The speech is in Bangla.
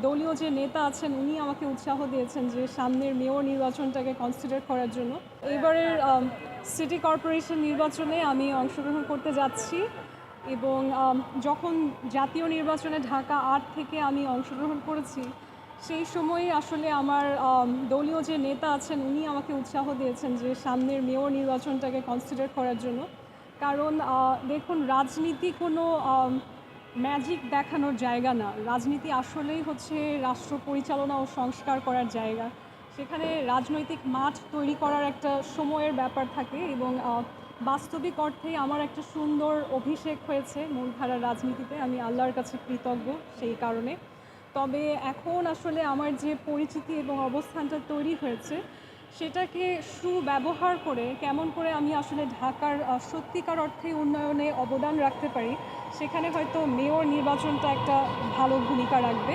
দলীয় যে নেতা আছেন উনি আমাকে উৎসাহ দিয়েছেন যে সামনের মেয়র নির্বাচনটাকে কনসিডার করার জন্য। এবারের সিটি কর্পোরেশন নির্বাচনে আমি অংশগ্রহণ করতে যাচ্ছি এবং যখন জাতীয় নির্বাচনে ঢাকা ৮ থেকে আমি অংশগ্রহণ করেছি সেই সময়ই আসলে আমার দলীয় যে নেতা আছেন উনি আমাকে উৎসাহ দিয়েছেন যে সামনের মেয়র নির্বাচনটাকে কনসিডার করার জন্য। কারণ দেখুন, রাজনীতি কোনো ম্যাজিক দেখানোর জায়গা না। রাজনীতি আসলেই হচ্ছে রাষ্ট্র পরিচালনা ও সংস্কার করার জায়গা। সেখানে রাজনৈতিক মাঠ তৈরি করার একটা সময়ের ব্যাপার থাকে এবং বাস্তবিক অর্থেই আমার একটা সুন্দর অভিষেক হয়েছে মূলধারার রাজনীতিতে। আমি আল্লাহর কাছে কৃতজ্ঞ সেই কারণে। তবে এখন আসলে আমার যে পরিচিতি এবং অবস্থানটা তৈরি হয়েছে সেটাকে সুব্যবহার করে কেমন করে আমি আসলে ঢাকার সত্যিকার অর্থে উন্নয়নে অবদান রাখতে পারি, সেখানে হয়তো মেয়র নির্বাচনটা একটা ভালো ভূমিকা রাখবে।